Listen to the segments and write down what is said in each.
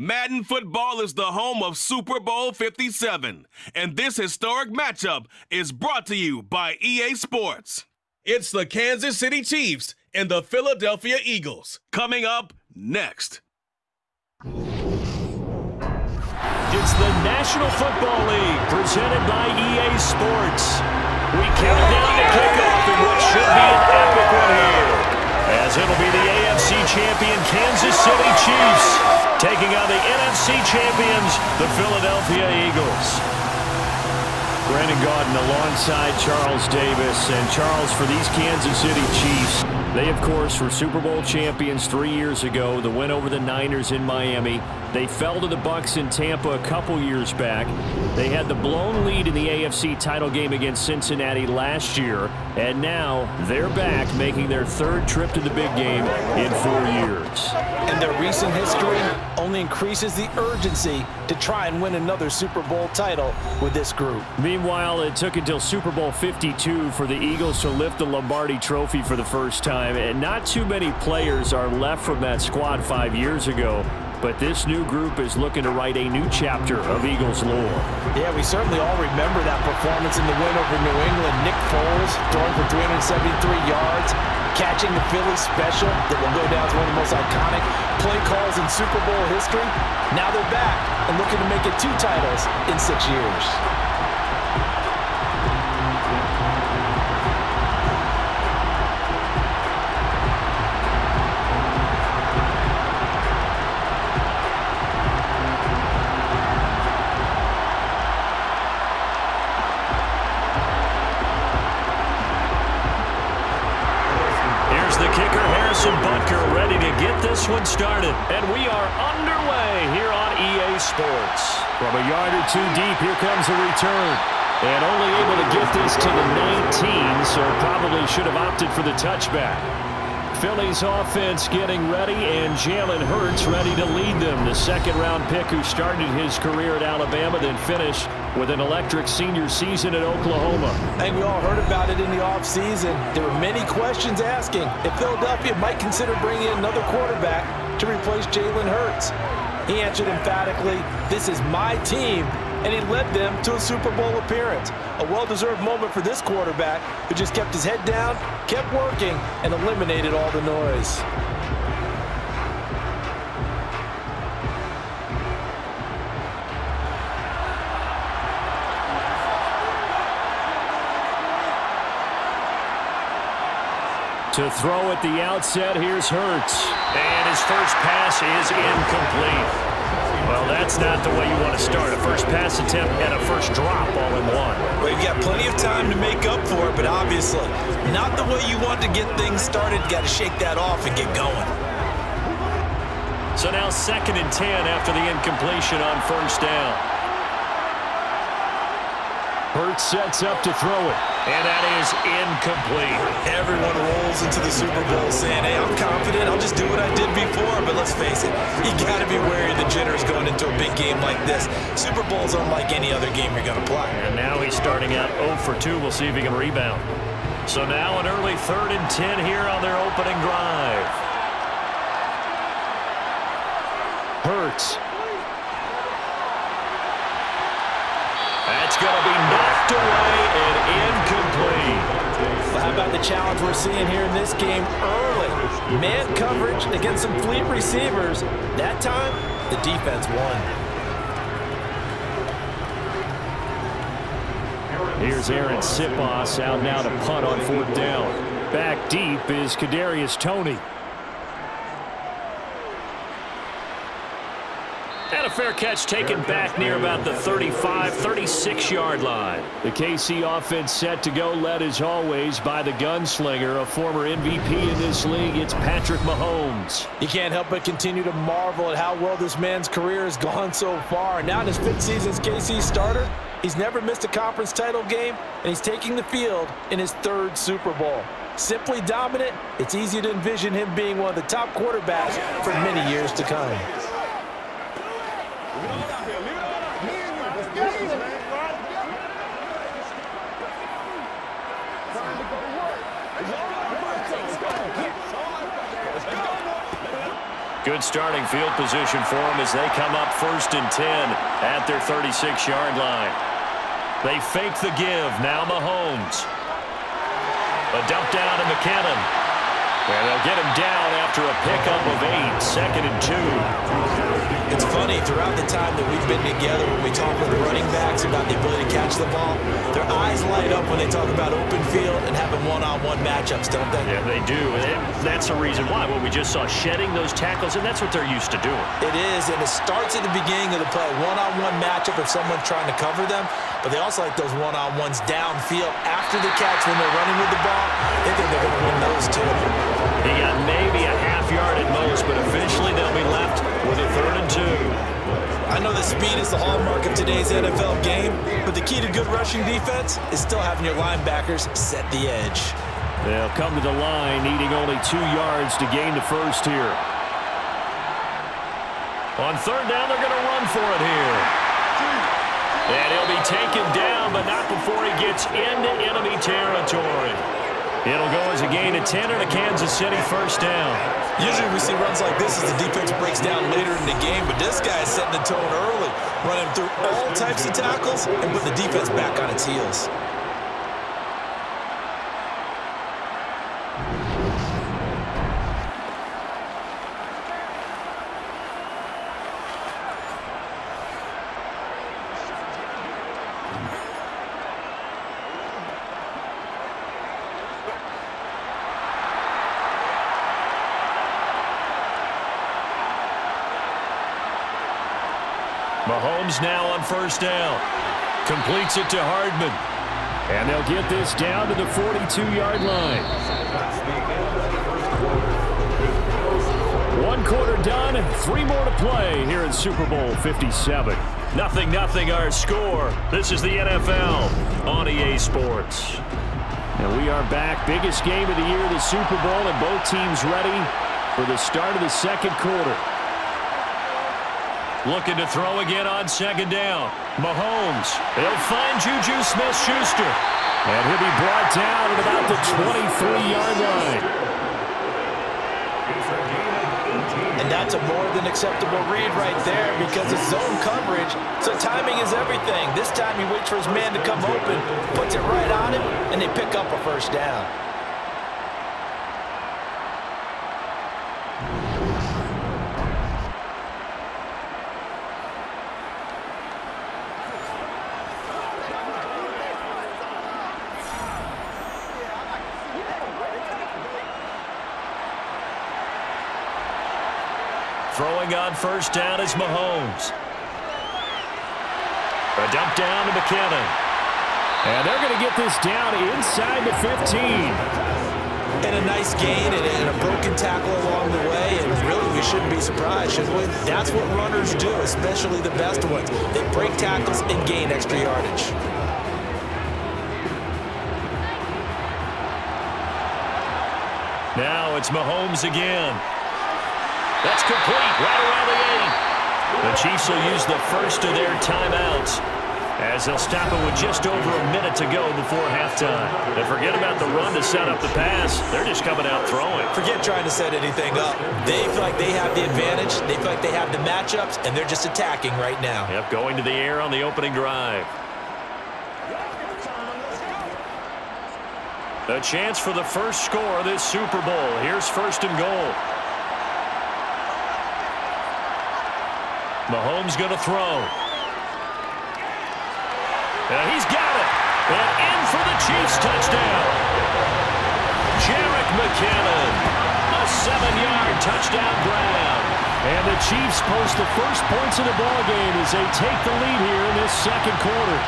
Madden football is the home of Super Bowl 57, and this historic matchup is brought to you by EA Sports. It's the Kansas City Chiefs and the Philadelphia Eagles. Coming up next. It's the National Football League presented by EA Sports. We count down to kickoff in what should be an epic one here, as it'll be the AFC champion Kansas City Chiefs taking on the NFC champions, the Philadelphia Eagles. Brandon Gaudin alongside Charles Davis. And Charles, for these Kansas City Chiefs, they, of course, were Super Bowl champions 3 years ago. The win over the Niners in Miami. They fell to the Bucs in Tampa a couple years back. They had the blown lead in the AFC title game against Cincinnati last year. And now they're back, making their third trip to the big game in 4 years. And their recent history only increases the urgency to try and win another Super Bowl title with this group. Meanwhile, it took until Super Bowl 52 for the Eagles to lift the Lombardi Trophy for the first time. And not too many players are left from that squad 5 years ago. But this new group is looking to write a new chapter of Eagles lore. Yeah, we certainly all remember that performance in the win over New England. Nick Foles throwing for 373 yards, catching the Philly special that will go down as one of the most iconic play calls in Super Bowl history. Now they're back and looking to make it 2 titles in 6 years. Ready to get this one started. And we are underway here on EA Sports. From a yard or 2 deep, here comes a return. And only able to get this to the 19, so probably should have opted for the touchback. Philly's offense getting ready, and Jalen Hurts ready to lead them. The second-round pick who started his career at Alabama, then finished with an electric senior season at Oklahoma. I think we all heard about it in the offseason. There were many questions asking if Philadelphia might consider bringing in another quarterback to replace Jalen Hurts. He answered emphatically, "This is my team," and he led them to a Super Bowl appearance. A well-deserved moment for this quarterback who just kept his head down, kept working, and eliminated all the noise. To throw at the outset, here's Hurts. And his first pass is incomplete. Well, that's not the way you want to start. A first pass attempt and a first drop all in one. Well, you've got plenty of time to make up for it, but obviously not the way you want to get things started. Got to shake that off and get going. So now 2nd and 10 after the incompletion on first down. Hurts sets up to throw it, and that is incomplete. Everyone rolls into the Super Bowl saying, "Hey, I'm confident. I'll just do what I did before." But let's face it, you got to be wary of the jitters going into a big game like this. Super Bowl's unlike any other game you're going to play. And now he's starting out 0 for 2. We'll see if he can rebound. So now an early 3rd and 10 here on their opening drive. Hurts. That's going to be knocked away and incomplete. Well, how about the challenge we're seeing here in this game early? Man coverage against some fleet receivers. That time, the defense won. Here's Aaron Sipos out now to punt on 4th down. Back deep is Kadarius Toney. And a fair catch taken back near about the 35, 36-yard line. The KC offense set to go, led as always by the gunslinger, a former MVP in this league. It's Patrick Mahomes. You can't help but continue to marvel at how well this man's career has gone so far. Now in his 5th season as KC starter, he's never missed a conference title game, and he's taking the field in his 3rd Super Bowl. Simply dominant, it's easy to envision him being one of the top quarterbacks for many years to come. Good starting field position for them as they come up 1st and 10 at their 36-yard line. They fake the give. Now Mahomes. A dump down to McKinnon. And they'll get him down after a pickup of 8. 2nd and 2. It's funny, throughout the time that we've been together, when we talk with running backs about the ability to catch the ball, their eyes light up when they talk about open field and having one-on-one matchups, don't they? Yeah, they do. And that's the reason why. What we just saw, shedding those tackles, and that's what they're used to doing. It is, and it starts at the beginning of the play. One-on-one matchup if someone's trying to cover them, but they also like those one-on-ones downfield after the catch when they're running with the ball. They think they're going to win those too. He got maybe a half yard at most, but eventually they'll be left with a 3rd and 2. I know that speed is the hallmark of today's NFL game, but the key to good rushing defense is still having your linebackers set the edge. They'll come to the line, needing only 2 yards to gain the first here. On 3rd down, they're going to run for it here. And he'll be taken down, but not before he gets into enemy territory. It'll go as a gain of 10 and a Kansas City 1st down. Usually we see runs like this as the defense breaks down later in the game, but this guy is setting the tone early, running through all types of tackles and put the defense back on its heels. Mahomes now on 1st down. Completes it to Hardman. And they'll get this down to the 42-yard line. 1 quarter done, 3 more to play here in Super Bowl 57. 0-0 our score. This is the NFL on EA Sports. And we are back. Biggest game of the year, the Super Bowl, and both teams ready for the start of the 2nd quarter. Looking to throw again on 2nd down. Mahomes. He'll find Juju Smith-Schuster. And he'll be brought down at about the 23-yard line. And that's a more than acceptable read right there because it's zone coverage, so timing is everything. This time he waits for his man to come open, puts it right on him, and they pick up a 1st down. Throwing on 1st down is Mahomes. A dump down to McKinnon. And they're going to get this down inside the 15. And a nice gain and a broken tackle along the way, and really we shouldn't be surprised, should we? That's what runners do, especially the best ones. They break tackles and gain extra yardage. Now it's Mahomes again. That's complete right around the 8. The Chiefs will use the first of their timeouts as they'll stop it with just over a minute to go before halftime. And forget about the run to set up the pass. They're just coming out throwing. Forget trying to set anything up. They feel like they have the advantage. They feel like they have the matchups, and they're just attacking right now. Yep, going to the air on the opening drive. A chance for the first score of this Super Bowl. Here's 1st and goal. Mahomes going to throw. And he's got it. And in for the Chiefs touchdown. Jerick McKinnon. A 7-yard touchdown grab. And the Chiefs post the first points of the ballgame as they take the lead here in this 2nd quarter.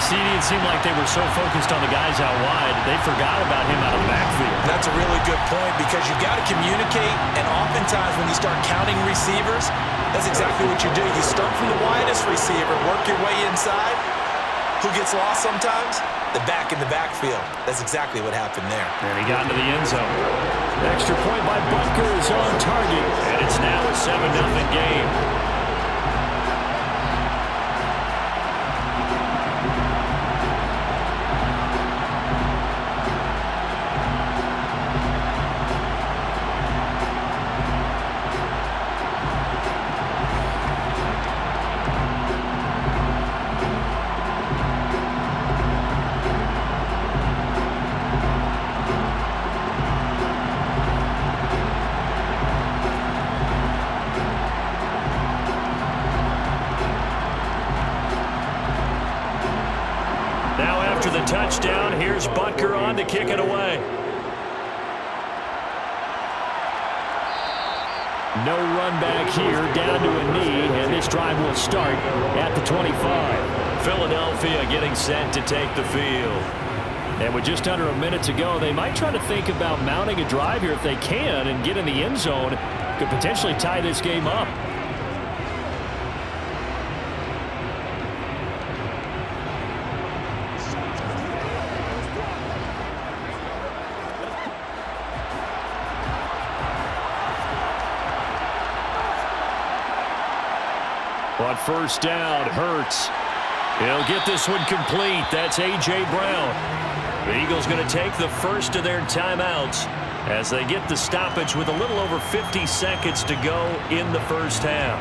It seemed like they were so focused on the guys out wide, they forgot about him out of the backfield. That's a really good point because you've got to communicate, and oftentimes when you start counting receivers, that's exactly what you do. You start from the widest receiver, work your way inside. Who gets lost sometimes? The back in the backfield. That's exactly what happened there. And he got into the end zone. Extra point by Butker is on target, and it's now a 7-0 game. touchdown. Here's Butker on to kick it away. No run back here, down to a knee, and this drive will start at the 25. Philadelphia getting set to take the field. And with just under a minute to go, they might try to think about mounting a drive here if they can and get in the end zone. Could potentially tie this game up. On first down, Hurts. He'll get this one complete. That's A.J. Brown. The Eagles going to take the first of their timeouts as they get the stoppage with a little over 50 seconds to go in the first half.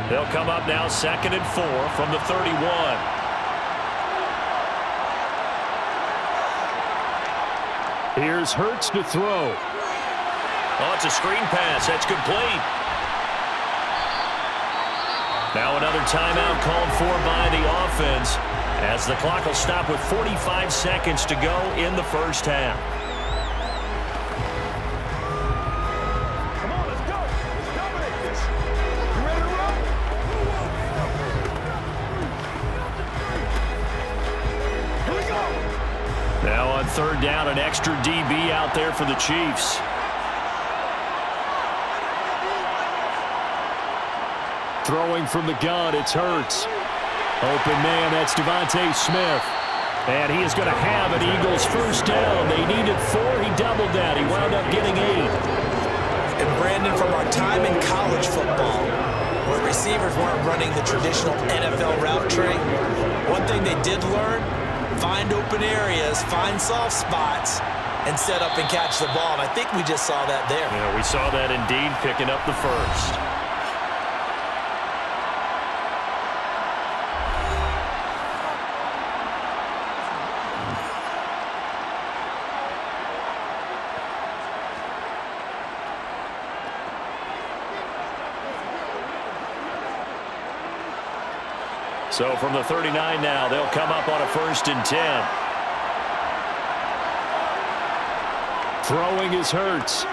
They'll come up now 2nd and 4 from the 31. Here's Hurts to throw. Oh, it's a screen pass. That's complete. Now another timeout called for by the offense as the clock will stop with 45 seconds to go in the first half. Come on, let's go. Let's dominate this. You ready to run? Here we go. Now on third down, an extra DB out there for the Chiefs. Throwing from the gun, it's Hurts. Open man, that's Devontae Smith. And he is going to have an Eagles first down. They needed 4. He doubled that. He wound up getting 8. And Brandon, from our time in college football, where receivers weren't running the traditional NFL route tree, one thing they did learn, find open areas, find soft spots, and set up and catch the ball. And I think we just saw that there. Yeah, we saw that indeed, picking up the first. So from the 39 now, they'll come up on a 1st and 10. Throwing is Hurts.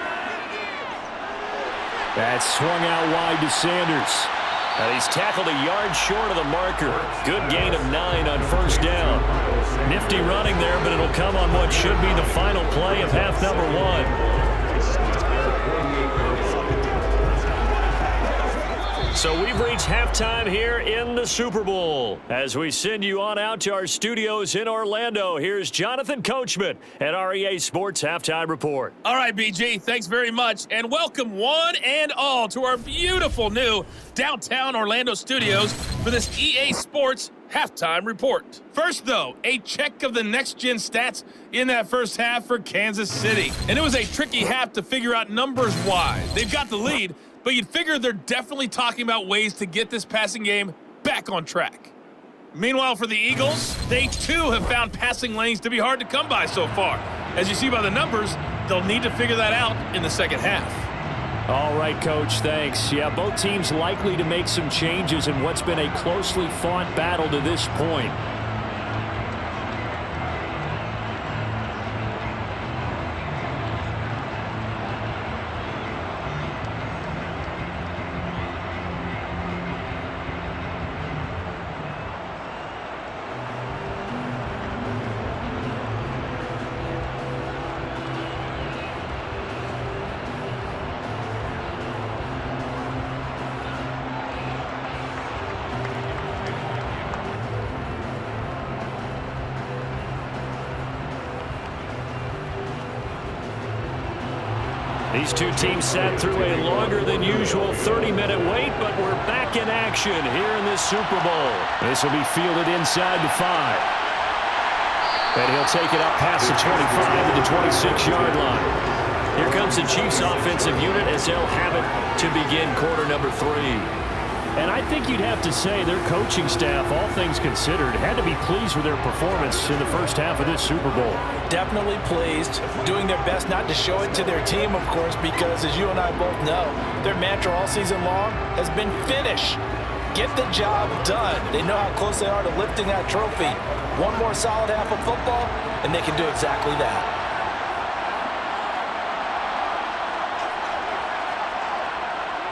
That's swung out wide to Sanders. And he's tackled a yard short of the marker. Good gain of 9 on first down. Nifty running there, but it'll come on what should be the final play of half number 1. So we've reached halftime here in the Super Bowl. As we send you on out to our studios in Orlando, here's Jonathan Coachman at our EA Sports Halftime Report. All right, BG, thanks very much. And welcome one and all to our beautiful new downtown Orlando studios for this EA Sports Halftime Report. First, though, a check of the next-gen stats in that first half for Kansas City. And it was a tricky half to figure out numbers-wise. They've got the lead, but you'd figure they're definitely talking about ways to get this passing game back on track. Meanwhile, for the Eagles, they too have found passing lanes to be hard to come by so far. As you see by the numbers, they'll need to figure that out in the second half. All right, Coach, thanks. Yeah, both teams likely to make some changes in what's been a closely fought battle to this point. These two teams sat through a longer than usual 30-minute wait, but we're back in action here in this Super Bowl. This will be fielded inside the 5. And he'll take it up past the 25 to the 26-yard line. Here comes the Chiefs offensive unit as they'll have it to begin quarter number 3. And I think you'd have to say their coaching staff, all things considered, had to be pleased with their performance in the first half of this Super Bowl. Definitely pleased, doing their best not to show it to their team, of course, because as you and I both know, their mantra all season long has been finish. Get the job done. They know how close they are to lifting that trophy. One more solid half of football, and they can do exactly that.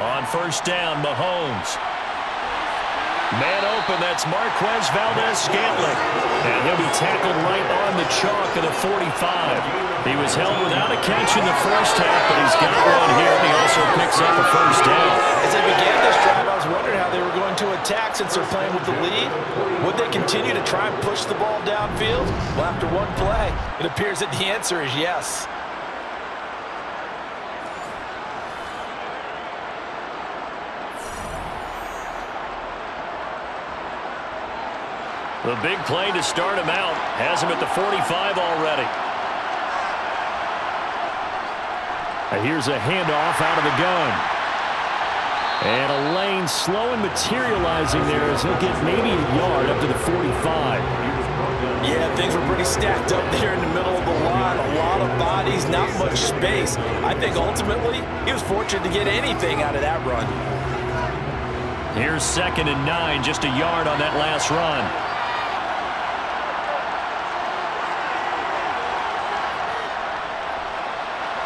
On first down, Mahomes. Man open, that's Marquez Valdez-Scantling. And he'll be tackled right on the chalk of the 45. He was held without a catch in the first half, but he's got one here, and he also picks up a first down. As they began this drive, I was wondering how they were going to attack since they're playing with the lead. Would they continue to try and push the ball downfield? Well, after one play, it appears that the answer is yes. The big play to start him out has him at the 45 already. Here's a handoff out of the gun. And a lane slow and materializing there as he'll get maybe a yard up to the 45. Yeah, things were pretty stacked up there in the middle of the line. A lot of bodies, not much space. I think ultimately he was fortunate to get anything out of that run. Here's 2nd and 9, just a yard on that last run.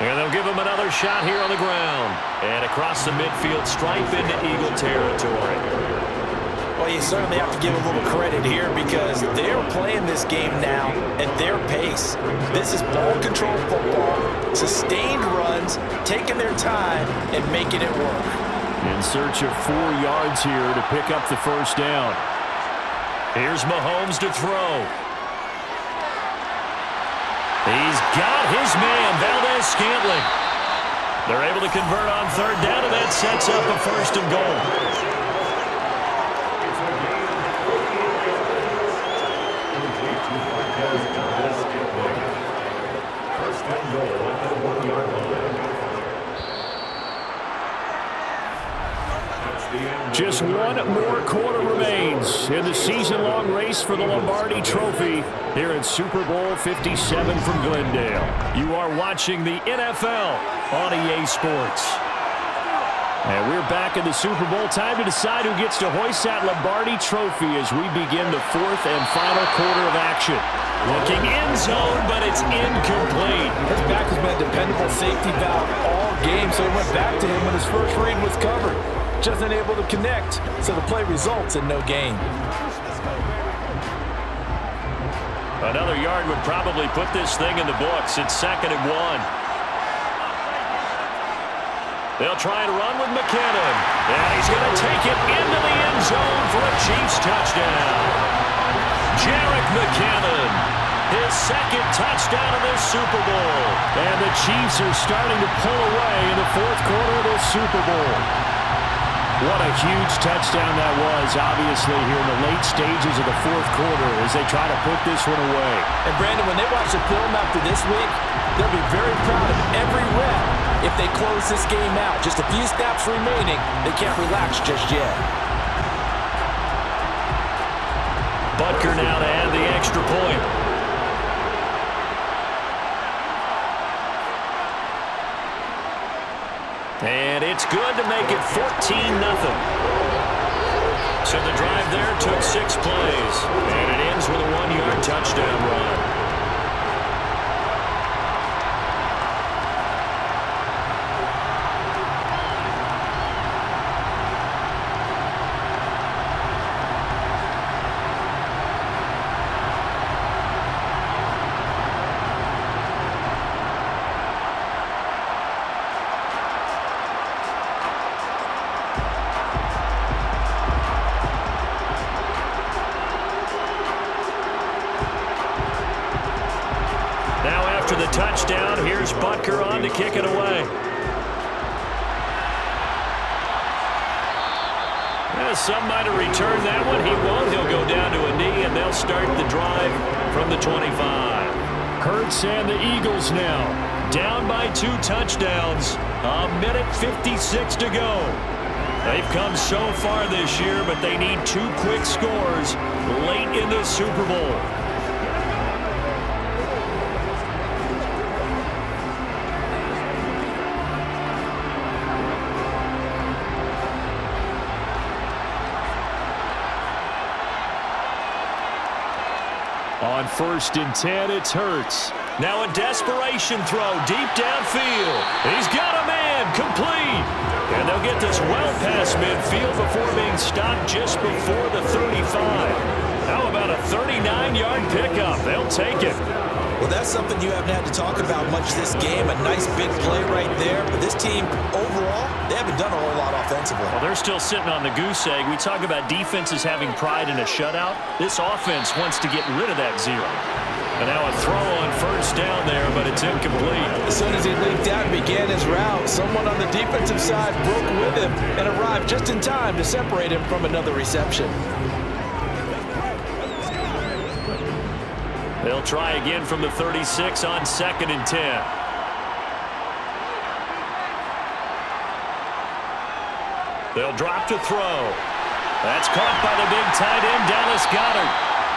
And they'll give him another shot here on the ground. And across the midfield stripe into Eagle territory. Well, you certainly have to give a little credit here because they're playing this game now at their pace. This is ball control football, sustained runs, taking their time, and making it work. In search of 4 yards here to pick up the first down. Here's Mahomes to throw. He's got his man, Valdez-Scantling. They're able to convert on 3rd down, and that sets up a 1st and goal. Just one more quarter remains in the season-long race for the Lombardi Trophy here in Super Bowl 57 from Glendale. You are watching the NFL on EA Sports. And we're back in the Super Bowl. Time to decide who gets to hoist that Lombardi Trophy as we begin the 4th and final quarter of action. Looking end zone, but it's incomplete. His back has been a dependable safety valve all game, so he went back to him when his first read was covered. Just unable to connect, so the play results in no gain. Another yard would probably put this thing in the books. It's 2nd and 1. They'll try and run with McKinnon. And he's going to take it into the end zone for a Chiefs touchdown. Jerick McKinnon, his 2nd touchdown of this Super Bowl. And the Chiefs are starting to pull away in the 4th quarter of this Super Bowl. What a huge touchdown that was, obviously, here in the late stages of the 4th quarter as they try to put this one away. And, Brandon, when they watch the film after this week, they'll be very proud of every rep if they close this game out. Just a few snaps remaining. They can't relax just yet. Butker now to add the extra point. And it's good to make it 14-0. So the drive there took 6 plays. And it ends with a 1-yard touchdown run. Touchdown. Here's Butker on to kick it away. Some might have returned that one. He won't. He'll go down to a knee, and they'll start the drive from the 25. Hurts and the Eagles now down by 2 touchdowns. 1:56 to go. They've come so far this year, but they need 2 quick scores late in the Super Bowl. On 1st and 10, it's Hurts. Now a desperation throw deep downfield. He's got a man, complete. And they'll get this well past midfield before being stopped just before the 35. How about a 39-yard pickup? They'll take it. Well, that's something you haven't had to talk about much this game. A nice big play right there. But this team, overall, they haven't done a whole lot offensively. Well, they're still sitting on the goose egg. We talk about defenses having pride in a shutout. This offense wants to get rid of that 0. And now a throw on 1st down there, but it's incomplete. As soon as he leaped out and began his route, someone on the defensive side broke with him and arrived just in time to separate him from another reception. They'll try again from the 36 on 2nd and 10. They'll drop to throw. That's caught by the big tight end, Dallas Goedert.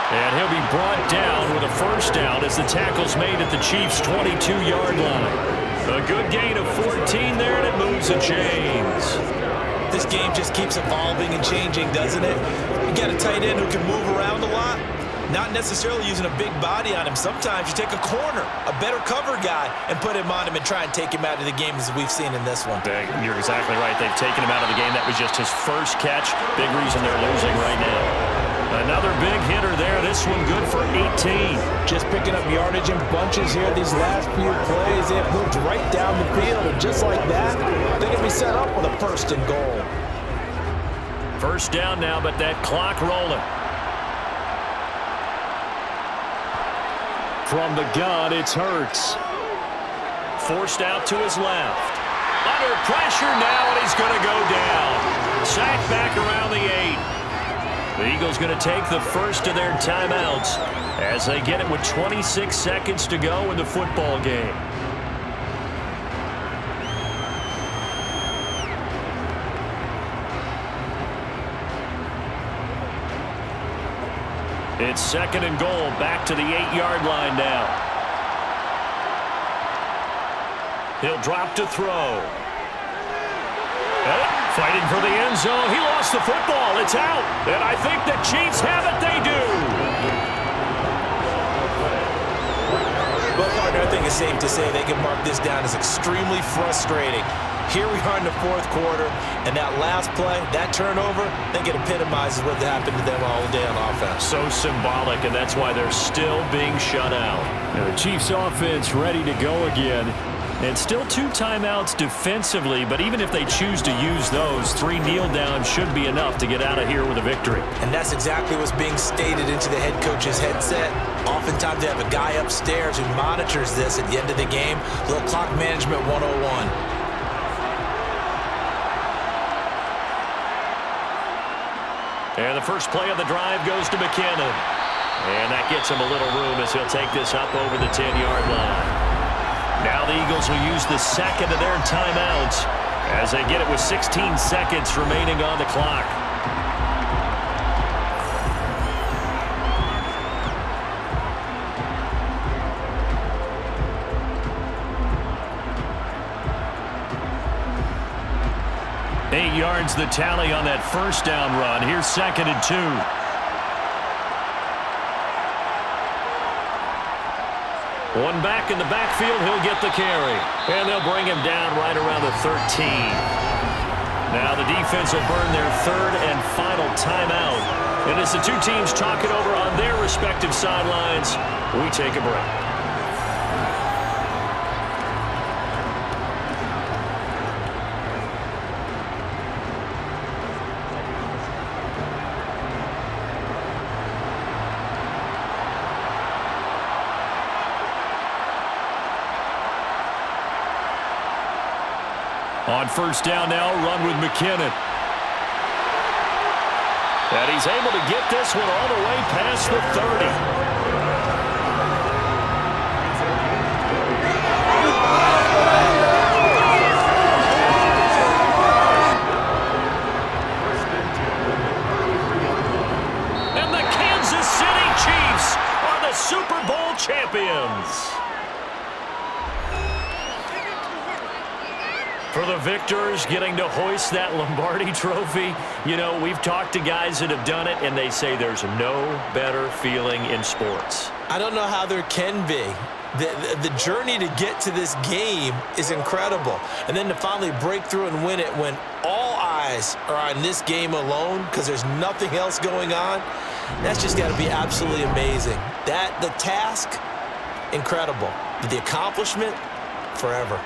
And he'll be brought down with a 1st down as the tackle's made at the Chiefs' 22-yard line. A good gain of 14 there, and it moves the chains. This game just keeps evolving and changing, doesn't it? You got a tight end who can move around a lot. Not necessarily using a big body on him. Sometimes you take a corner, a better cover guy, and put him on him and try and take him out of the game as we've seen in this one. You're exactly right. They've taken him out of the game. That was just his 1st catch. Big reason they're losing right now. Another big hitter there. This one good for 18. Just picking up yardage in bunches here these last few plays. They have moved right down the field, and just like that, they're going to be set up with a 1st and goal. 1st down now, but that clock rolling. From the gun, it's Hurts. Forced out to his left. Under pressure now, and he's going to go down. Sacked back around the 8. The Eagles going to take the 1st of their timeouts as they get it with 26 seconds to go in the football game. It's 2nd and goal, back to the 8-yard line now. He'll drop to throw. Fighting for the end zone. He lost the football. It's out. And I think the Chiefs have it. They do. Well, partner, I think it's safe to say they can mark this down as extremely frustrating. Here we are in the 4th quarter, and that last play, that turnover, I think it epitomizes what happened to them all day on offense. So symbolic, and that's why they're still being shut out. Now the Chiefs offense ready to go again. And still 2 timeouts defensively, but even if they choose to use those, 3 kneel downs should be enough to get out of here with a victory. And that's exactly what's being stated into the head coach's headset. Oftentimes they have a guy upstairs who monitors this at the end of the game. Little clock management 101. And the first play of the drive goes to McKinnon. And that gets him a little room as he'll take this up over the 10-yard line. Now the Eagles will use the 2nd of their timeouts as they get it with 16 seconds remaining on the clock. Eight yards the tally on that 1st down run. Here's 2nd and 2. One back in the backfield, he'll get the carry. And they'll bring him down right around the 13. Now the defense will burn their 3rd and final timeout. And as the 2 teams talk it over on their respective sidelines, we take a break. On 1st down now, run with McKinnon. And he's able to get this one all the way past the 30. victors getting to hoist that Lombardi trophy. You know, we've talked to guys that have done it, and they say there's no better feeling in sports. I don't know how there can be. The journey to get to this game is incredible. And then to finally break through and win it when all eyes are on this game alone because there's nothing else going on, that's just got to be absolutely amazing. The task, incredible. But the accomplishment, forever.